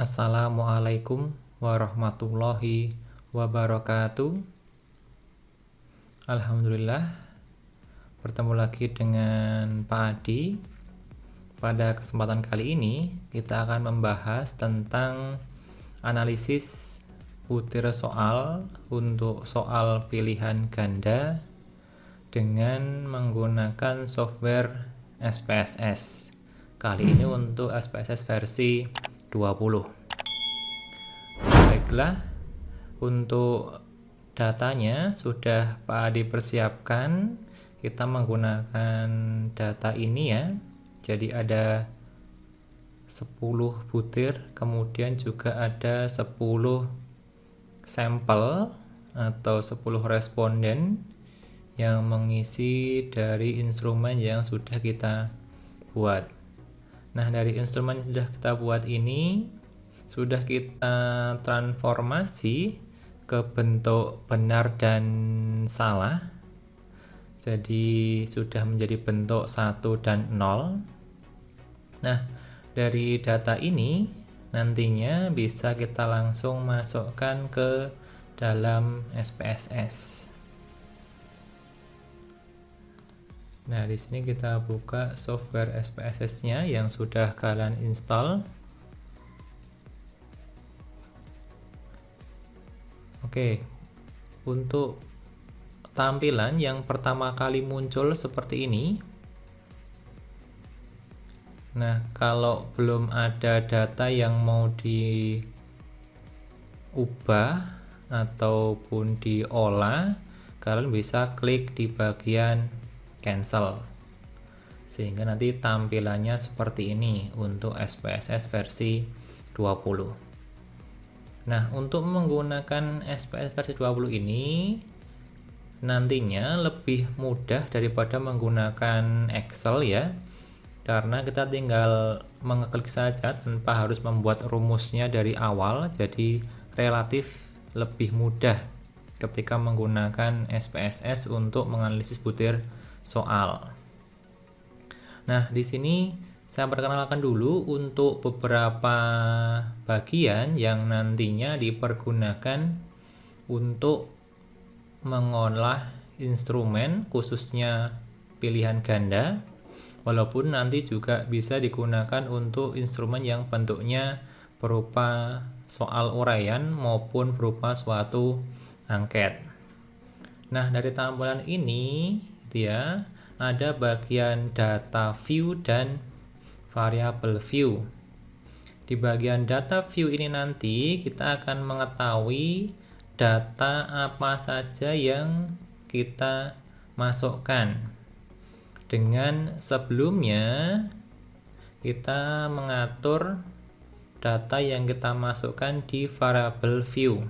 Assalamualaikum warahmatullahi wabarakatuh. Alhamdulillah, bertemu lagi dengan Pak Adi. Pada kesempatan kali ini kita akan membahas tentang analisis butir soal untuk soal pilihan ganda dengan menggunakan software SPSS. Kali ini untuk SPSS versi 20. Baiklah, untuk datanya sudah Pak Adi persiapkan. Kita menggunakan data ini ya. Jadi ada 10 butir, kemudian juga ada 10 sampel atau 10 responden yang mengisi dari instrumen yang sudah kita buat. Nah, dari instrumen yang sudah kita buat ini sudah kita transformasi ke bentuk benar dan salah. Jadi sudah menjadi bentuk 1 dan 0. Nah, dari data ini nantinya bisa kita langsung masukkan ke dalam SPSS. Nah, di sini kita buka software SPSS-nya yang sudah kalian install. Oke, untuk tampilan yang pertama kali muncul seperti ini. Nah, kalau belum ada data yang mau diubah ataupun diolah, kalian bisa klik di bagian cancel, sehingga nanti tampilannya seperti ini untuk SPSS versi 20. Nah, untuk menggunakan SPSS versi 20 ini nantinya lebih mudah daripada menggunakan Excel ya, karena kita tinggal mengeklik saja tanpa harus membuat rumusnya dari awal. Jadi relatif lebih mudah ketika menggunakan SPSS untuk menganalisis butir soal. Nah, di sini saya perkenalkan dulu untuk beberapa bagian yang nantinya dipergunakan untuk mengolah instrumen, khususnya pilihan ganda, walaupun nanti juga bisa digunakan untuk instrumen yang bentuknya berupa soal uraian maupun berupa suatu angket. Nah, dari tampilan ini ya, ada bagian data view dan variable view. Di bagian data view ini nanti kita akan mengetahui data apa saja yang kita masukkan. Dengan sebelumnya kita mengatur data yang kita masukkan di variable view.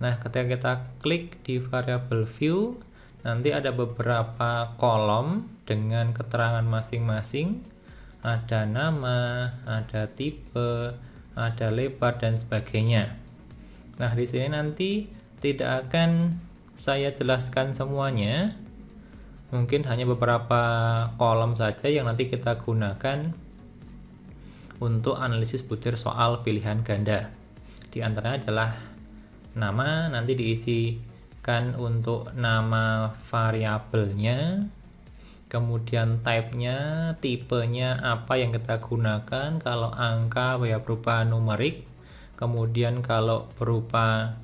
Nah, ketika kita klik di variable view, nanti ada beberapa kolom dengan keterangan masing-masing. Ada nama, ada tipe, ada lebar dan sebagainya. Nah, di sini nanti tidak akan saya jelaskan semuanya. Mungkin hanya beberapa kolom saja yang nanti kita gunakan untuk analisis butir soal pilihan ganda. Di antaranya adalah nama, nanti diisikan untuk nama variabelnya, kemudian type-nya, tipenya apa yang kita gunakan. Kalau angka ya berupa numerik, kemudian kalau berupa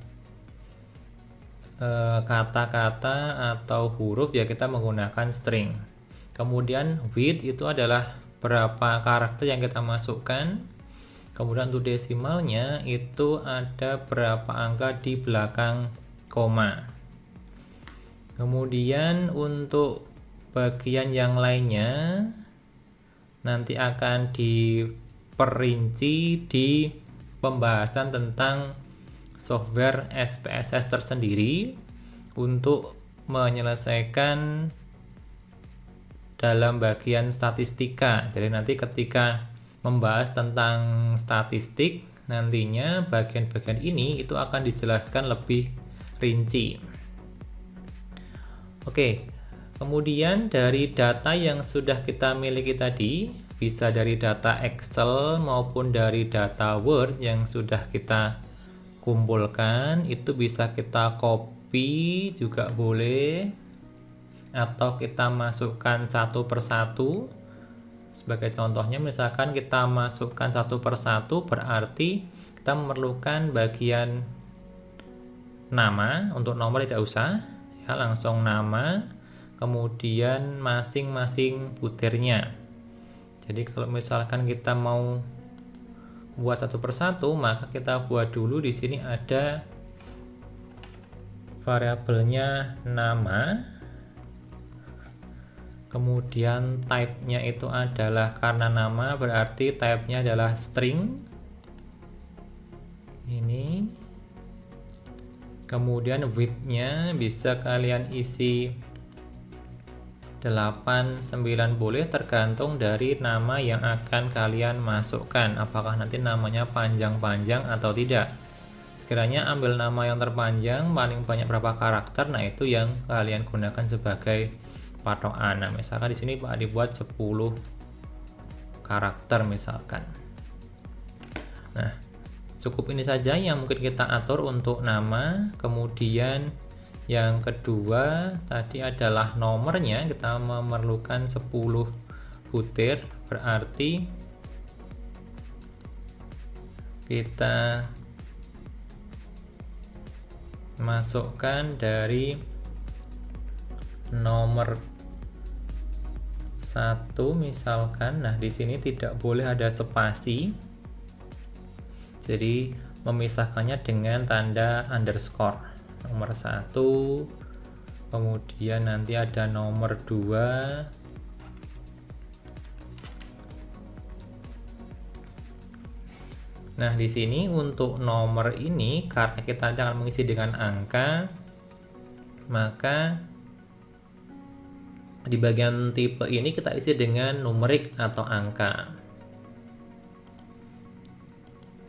kata-kata atau huruf ya kita menggunakan string. Kemudian width itu adalah berapa karakter yang kita masukkan. Kemudian untuk desimalnya itu ada berapa angka di belakang koma. Kemudian untuk bagian yang lainnya nanti akan diperinci di pembahasan tentang software SPSS tersendiri untuk menyelesaikan dalam bagian statistika. Jadi nanti ketika membahas tentang statistik, nantinya bagian-bagian ini itu akan dijelaskan lebih rinci. Oke, kemudian dari data yang sudah kita miliki tadi, bisa dari data Excel maupun dari data Word yang sudah kita kumpulkan. Itu bisa kita copy juga boleh, atau kita masukkan satu persatu. Sebagai contohnya, misalkan kita masukkan satu persatu, berarti kita memerlukan bagian nama. Untuk nomor tidak usah ya, langsung nama, kemudian masing-masing butirnya. Jadi kalau misalkan kita mau buat satu persatu, maka kita buat dulu di sini ada variabelnya nama, kemudian type-nya itu adalah, karena nama berarti type-nya adalah string ini. Kemudian width-nya bisa kalian isi 8, 9 boleh, tergantung dari nama yang akan kalian masukkan, apakah nanti namanya panjang-panjang atau tidak. Sekiranya ambil nama yang terpanjang, paling banyak berapa karakter, nah itu yang kalian gunakan sebagai patokan. Nah, misalkan di sini Pak dibuat 10 karakter misalkan. Nah, cukup ini saja yang mungkin kita atur untuk nama. Kemudian yang kedua tadi adalah nomornya, kita memerlukan 10 butir, berarti kita masukkan dari nomor 1 misalkan. Nah, di sini tidak boleh ada spasi, jadi memisahkannya dengan tanda underscore. Nomor 1, kemudian nanti ada nomor 2, nah di sini untuk nomor ini karena kita akan mengisi dengan angka, maka di bagian tipe ini kita isi dengan numerik atau angka.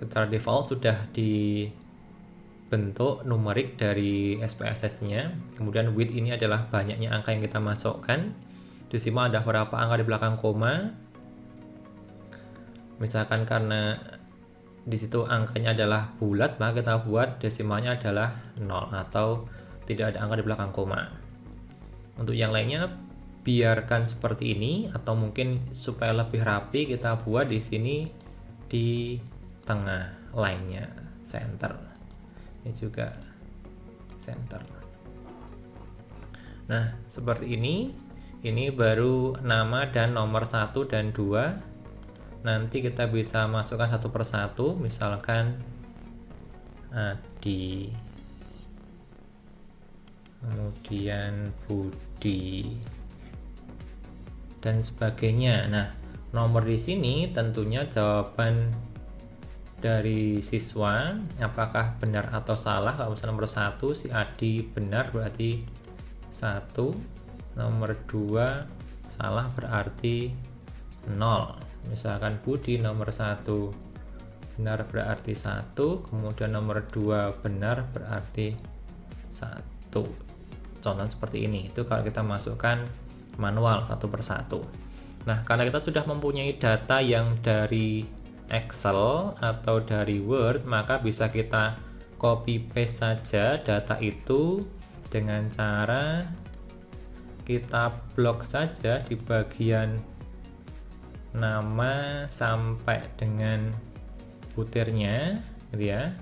Secara default sudah dibentuk numerik dari SPSS-nya. Kemudian width ini adalah banyaknya angka yang kita masukkan. Desimal ada berapa angka di belakang koma. Misalkan karena di situ angkanya adalah bulat, maka kita buat desimalnya adalah 0 atau tidak ada angka di belakang koma. Untuk yang lainnya biarkan seperti ini, atau mungkin supaya lebih rapi kita buat di sini di tengah line-nya center. Ini juga center. Nah, seperti ini. Ini baru nama dan nomor 1 dan 2. Nanti kita bisa masukkan satu persatu, misalkan Adi, kemudian Budi, dan sebagainya. Nah, nomor di sini tentunya jawaban dari siswa apakah benar atau salah. Kalau misalnya nomor 1 si Adi benar berarti 1, nomor 2 salah berarti 0. Misalkan Budi nomor 1 benar berarti 1, kemudian nomor 2 benar berarti 1. Contoh seperti ini. Itu kalau kita masukkan manual satu persatu. Nah, karena kita sudah mempunyai data yang dari Excel atau dari Word, maka bisa kita copy paste saja data itu dengan cara kita blok saja di bagian nama sampai dengan butirnya, gitu ya.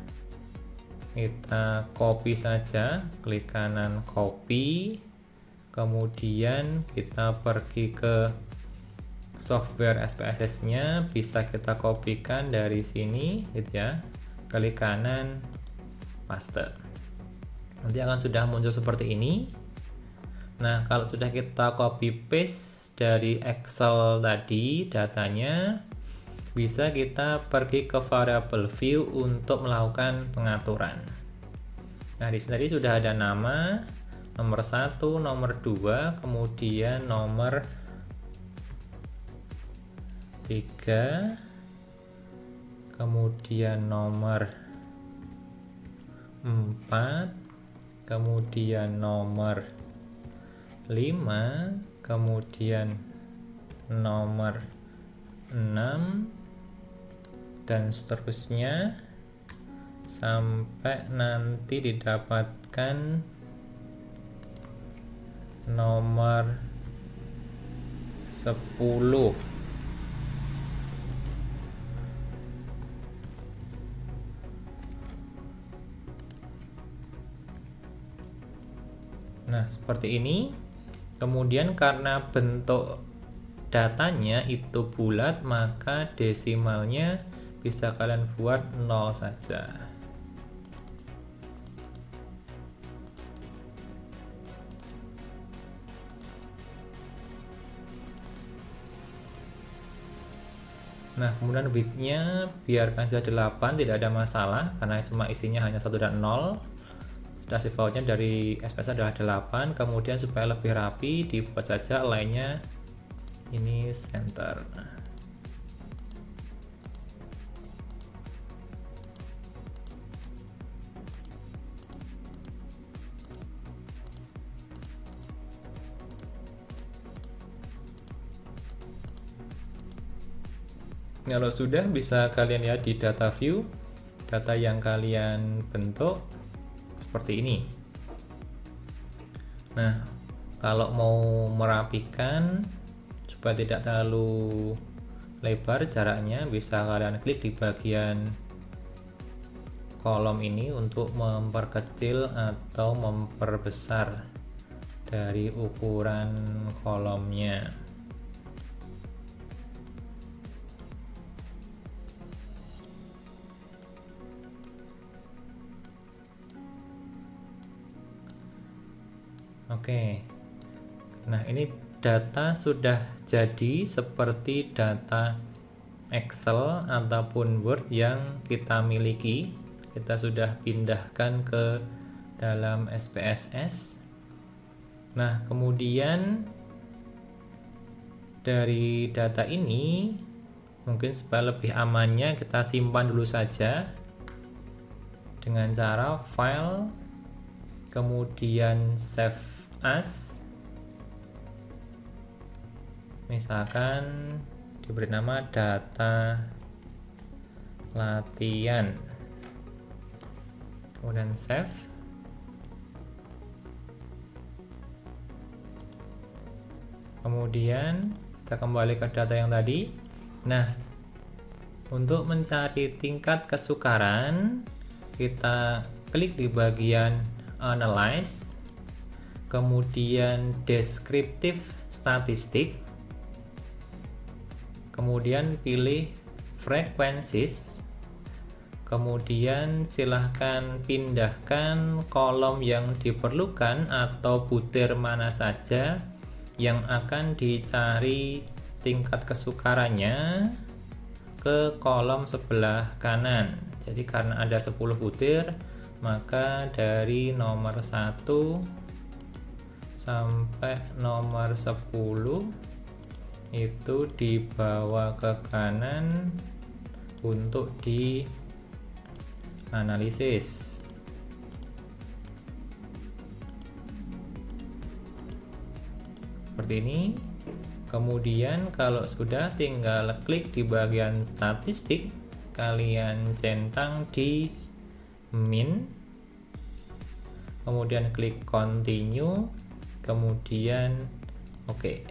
Kita copy saja, klik kanan copy, kemudian kita pergi ke software SPSS-nya, bisa kita kopikan dari sini, gitu ya. Klik kanan, paste. Nanti akan sudah muncul seperti ini. Nah, kalau sudah kita copy paste dari Excel tadi datanya, bisa kita pergi ke variable view untuk melakukan pengaturan. Nah, di sini tadi sudah ada nama, nomor 1, nomor 2, kemudian nomor 3, kemudian nomor 4, kemudian nomor 5, kemudian nomor 6 dan seterusnya sampai nanti didapatkan nomor 10. Nah, seperti ini. Kemudian karena bentuk datanya itu bulat, maka desimalnya bisa kalian buat 0 saja. Nah, kemudian width-nya biarkan saja 8, tidak ada masalah karena cuma isinya hanya 1 dan 0. Defaultnya dari SPS adalah 8. Kemudian supaya lebih rapi dibuat saja align-nya ini center. Kalau sudah, bisa kalian lihat di data view data yang kalian bentuk seperti ini. Nah, kalau mau merapikan supaya tidak terlalu lebar jaraknya, bisa kalian klik di bagian kolom ini untuk memperkecil atau memperbesar dari ukuran kolomnya. Oke, nah ini data sudah jadi seperti data Excel ataupun Word yang kita miliki. Kita sudah pindahkan ke dalam SPSS. Nah, kemudian dari data ini mungkin supaya lebih amannya kita simpan dulu saja dengan cara file, kemudian save as, misalkan diberi nama data latihan, kemudian save. Kemudian kita kembali ke data yang tadi. Nah, untuk mencari tingkat kesukaran, kita klik di bagian analyze, kemudian descriptive statistik, kemudian pilih frequencies, kemudian silahkan pindahkan kolom yang diperlukan atau butir mana saja yang akan dicari tingkat kesukarannya ke kolom sebelah kanan. Jadi karena ada 10 butir, maka dari nomor 1 sampai nomor 10 itu dibawa ke kanan untuk dianalisis. Seperti ini. Kemudian kalau sudah, tinggal klik di bagian statistik, kalian centang di min, kemudian klik continue, kemudian oke.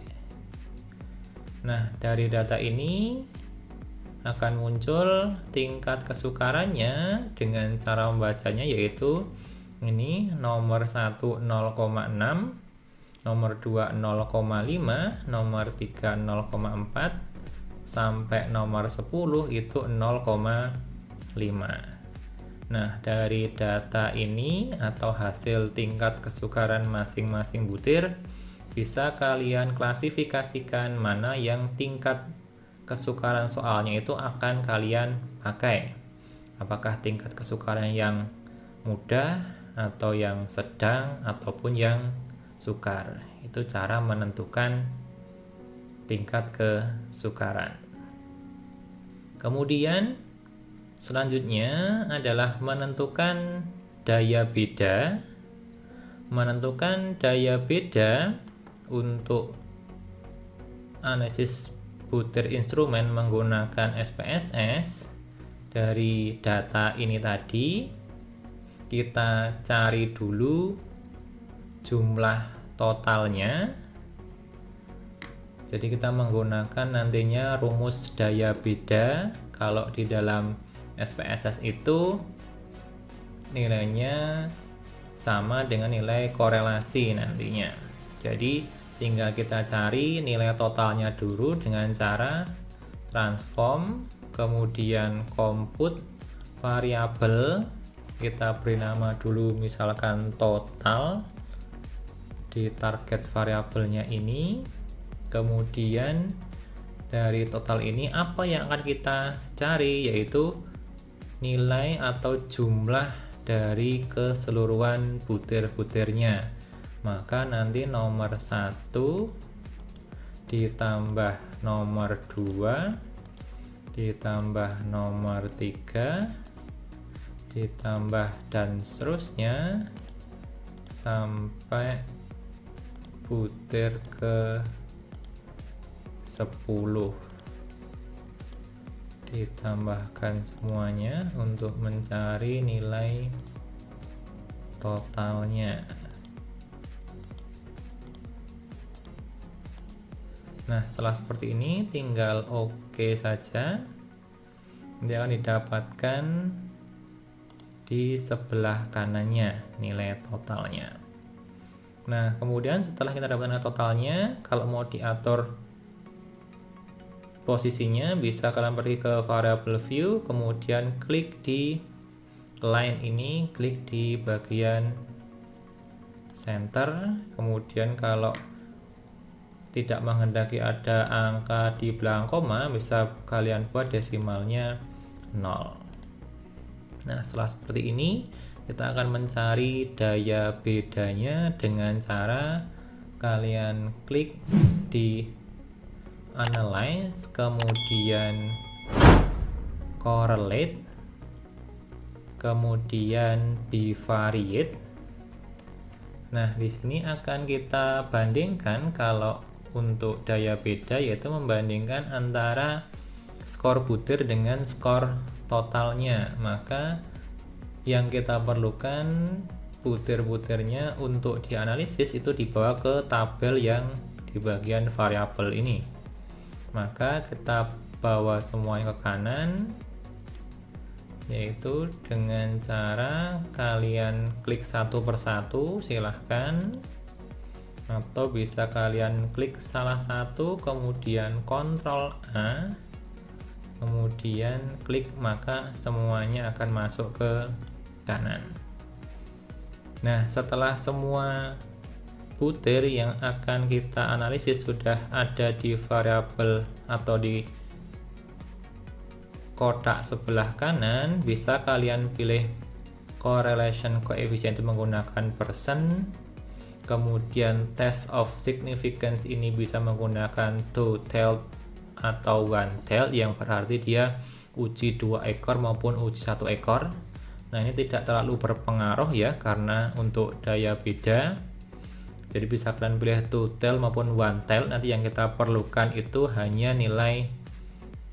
Nah, dari data ini akan muncul tingkat kesukarannya dengan cara membacanya, yaitu ini nomor 1 0,6, nomor 2 0,5, nomor 3 0,4, sampai nomor 10 itu 0,5. Nah, dari data ini atau hasil tingkat kesukaran masing-masing butir, bisa kalian klasifikasikan mana yang tingkat kesukaran soalnya itu akan kalian pakai. Apakah tingkat kesukaran yang mudah atau yang sedang ataupun yang sukar. Itu cara menentukan tingkat kesukaran. Kemudian selanjutnya adalah menentukan daya beda. Menentukan daya beda untuk analisis butir instrumen menggunakan SPSS, dari data ini tadi kita cari dulu jumlah totalnya. Jadi kita menggunakan nantinya rumus daya beda. Kalau di dalam SPSS itu nilainya sama dengan nilai korelasi nantinya. Jadi tinggal kita cari nilai totalnya dulu dengan cara transform, kemudian compute variabel, kita beri nama dulu misalkan total di target variabelnya ini. Kemudian dari total ini apa yang akan kita cari, yaitu nilai atau jumlah dari keseluruhan butir-butirnya. Maka nanti nomor 1 ditambah nomor 2 ditambah nomor 3 ditambah dan seterusnya sampai butir ke 10, ditambahkan semuanya untuk mencari nilai totalnya. Nah, setelah seperti ini tinggal oke saja. Nanti akan didapatkan di sebelah kanannya nilai totalnya. Nah, kemudian setelah kita dapatkan nilai totalnya, kalau mau diatur posisinya, bisa kalian pergi ke variable view, kemudian klik di line ini, klik di bagian center. Kemudian kalau tidak menghendaki ada angka di belakang koma, bisa kalian buat desimalnya 0. Nah, setelah seperti ini kita akan mencari daya bedanya dengan cara kalian klik di analyze, kemudian correlate, kemudian bivariate. Nah, di sini akan kita bandingkan. Kalau untuk daya beda, yaitu membandingkan antara skor butir dengan skor totalnya. Maka yang kita perlukan butir-butirnya untuk dianalisis itu dibawa ke tabel yang di bagian variabel ini. Maka kita bawa semuanya ke kanan, yaitu dengan cara kalian klik satu persatu, silahkan, atau bisa kalian klik salah satu kemudian Ctrl A, kemudian klik, maka semuanya akan masuk ke kanan. Nah, setelah semua butir yang akan kita analisis sudah ada di variabel atau di kotak sebelah kanan, bisa kalian pilih correlation coefficient itu menggunakan persen. Kemudian test of significance ini bisa menggunakan two-tailed atau one-tailed, yang berarti dia uji 2 ekor maupun uji 1 ekor. Nah, ini tidak terlalu berpengaruh ya, karena untuk daya beda. Jadi bisa kalian pilih two-tailed maupun one-tailed. Nanti yang kita perlukan itu hanya nilai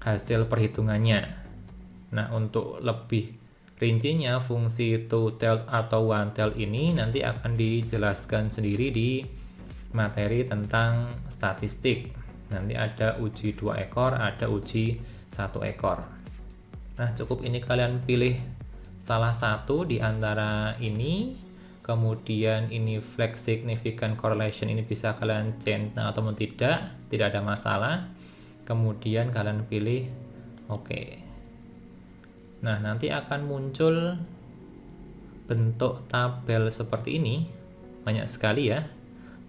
hasil perhitungannya. Nah, untuk lebih rincinya fungsi two-tailed atau one-tailed ini nanti akan dijelaskan sendiri di materi tentang statistik. Nanti ada uji 2 ekor, ada uji 1 ekor. Nah, cukup ini kalian pilih salah satu di antara ini. Kemudian ini flag significant correlation, ini bisa kalian change atau tidak ada masalah. Kemudian kalian pilih oke. Nah, nanti akan muncul bentuk tabel seperti ini. Banyak sekali ya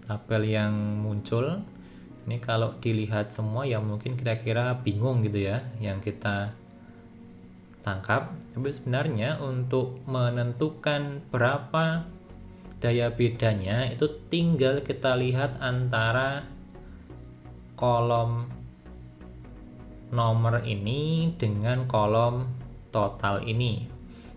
tabel yang muncul. Ini kalau dilihat semua ya mungkin kira-kira bingung gitu ya yang kita tangkap. Tapi sebenarnya untuk menentukan berapa daya bedanya itu tinggal kita lihat antara kolom nomor ini dengan kolom total ini.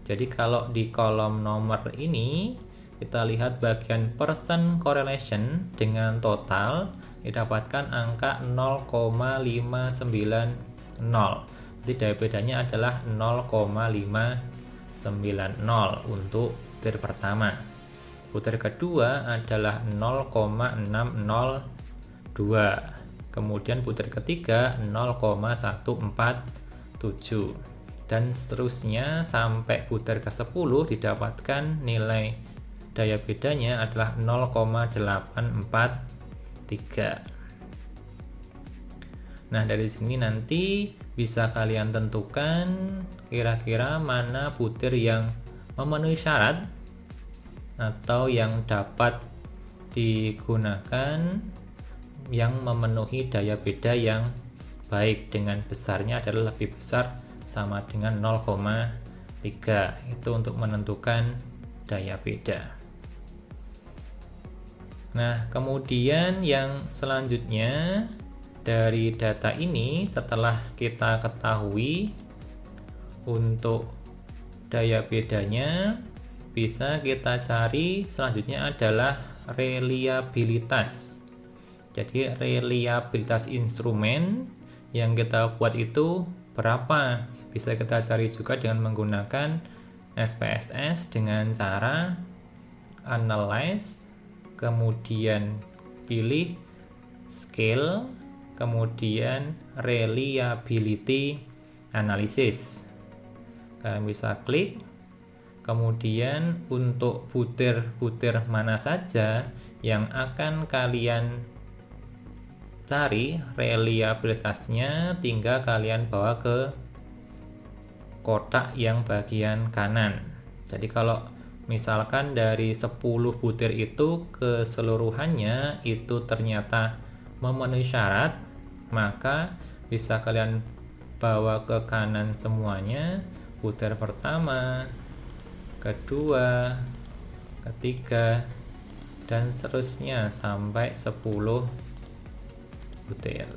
Jadi kalau di kolom nomor ini kita lihat bagian percent correlation dengan total. didapatkan angka 0,590. Jadi daya bedanya adalah 0,590 untuk butir pertama. Butir kedua adalah 0,602. Kemudian butir ketiga 0,147 dan seterusnya sampai butir ke-10 didapatkan nilai daya bedanya adalah 0,843. Nah, dari sini nanti bisa kalian tentukan kira-kira mana butir yang memenuhi syarat atau yang dapat digunakan yang memenuhi daya beda yang baik, dengan besarnya adalah lebih besar sama dengan 0,3. Itu untuk menentukan daya beda. Nah, kemudian yang selanjutnya dari data ini, setelah kita ketahui untuk daya bedanya, bisa kita cari selanjutnya adalah reliabilitas. Jadi reliabilitas instrumen yang kita buat itu berapa? Bisa kita cari juga dengan menggunakan SPSS dengan cara analyze, kemudian pilih scale, kemudian reliability analysis. Kalian bisa klik, kemudian untuk butir-butir mana saja yang akan kalian cari reliabilitasnya, tinggal kalian bawa ke kotak yang bagian kanan. Jadi kalau misalkan dari 10 butir itu keseluruhannya itu ternyata memenuhi syarat, maka bisa kalian bawa ke kanan semuanya, butir pertama, kedua, ketiga, dan seterusnya sampai 10 butir.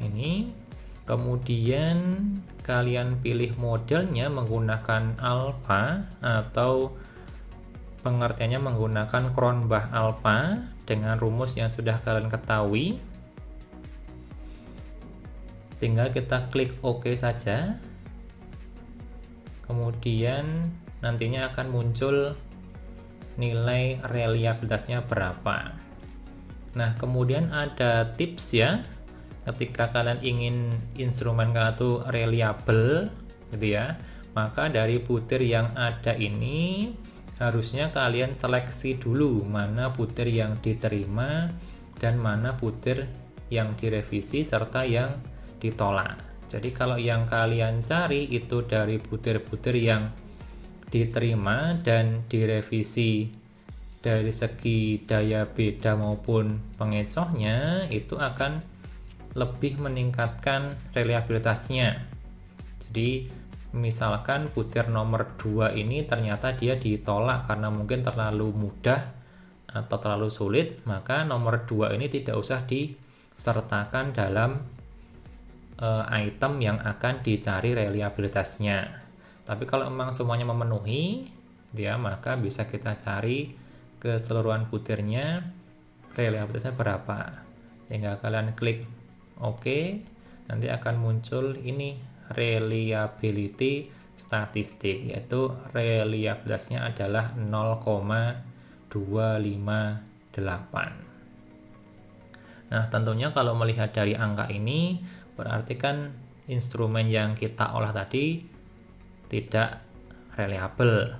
Ini kemudian kalian pilih modelnya menggunakan alpha atau pengertiannya menggunakan Cronbach alpha dengan rumus yang sudah kalian ketahui. Tinggal kita klik OK saja. Kemudian nantinya akan muncul nilai reliabilitasnya berapa. Nah, kemudian ada tips ya, ketika kalian ingin instrumen kalian itu reliable gitu ya, maka dari butir yang ada ini harusnya kalian seleksi dulu mana butir yang diterima dan mana butir yang direvisi serta yang ditolak. Jadi kalau yang kalian cari itu dari butir-butir yang diterima dan direvisi dari segi daya beda maupun pengecohnya, itu akan lebih meningkatkan reliabilitasnya. Jadi misalkan butir nomor 2 ini ternyata dia ditolak karena mungkin terlalu mudah atau terlalu sulit, maka nomor 2 ini tidak usah disertakan dalam item yang akan dicari reliabilitasnya. Tapi kalau memang semuanya memenuhi, ya, maka bisa kita cari keseluruhan butirnya reliabilitasnya berapa. Tinggal kalian klik OK, nanti akan muncul ini reliability statistik, yaitu reliabilitasnya adalah 0,258. Nah, tentunya kalau melihat dari angka ini berarti kan instrumen yang kita olah tadi tidak reliable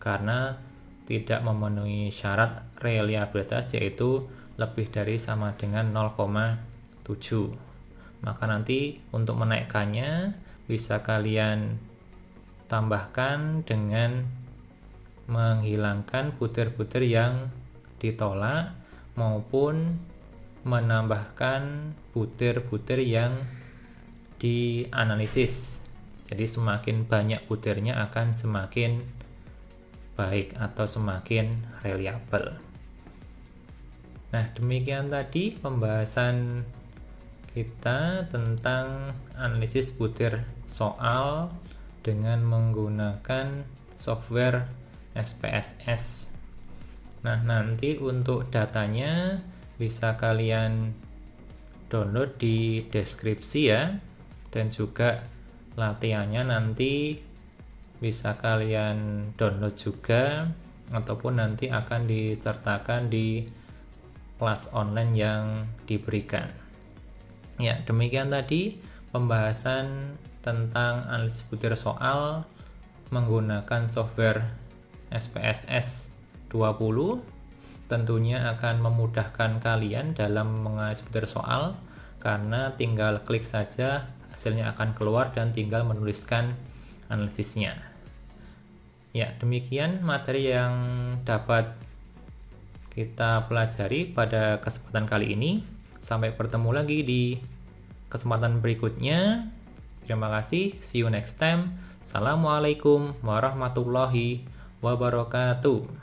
karena tidak memenuhi syarat reliabilitas, yaitu lebih dari sama dengan 0,7. Maka nanti untuk menaikkannya bisa kalian tambahkan dengan menghilangkan butir-butir yang ditolak maupun menambahkan butir-butir yang dianalisis. Jadi semakin banyak butirnya akan semakin baik atau semakin reliable. Nah, demikian tadi pembahasan kita tentang analisis butir soal dengan menggunakan software SPSS. Nah, nanti untuk datanya bisa kalian download di deskripsi ya, dan juga latihannya nanti bisa kalian download juga ataupun nanti akan disertakan di kelas online yang diberikan. Ya, demikian tadi pembahasan tentang analisis butir soal menggunakan software SPSS 20. Tentunya akan memudahkan kalian dalam menganalisis butir soal karena tinggal klik saja, hasilnya akan keluar dan tinggal menuliskan analisisnya. Ya, demikian materi yang dapat kita pelajari pada kesempatan kali ini. Sampai bertemu lagi di kesempatan berikutnya. Terima kasih. See you next time. Assalamualaikum warahmatullahi wabarakatuh.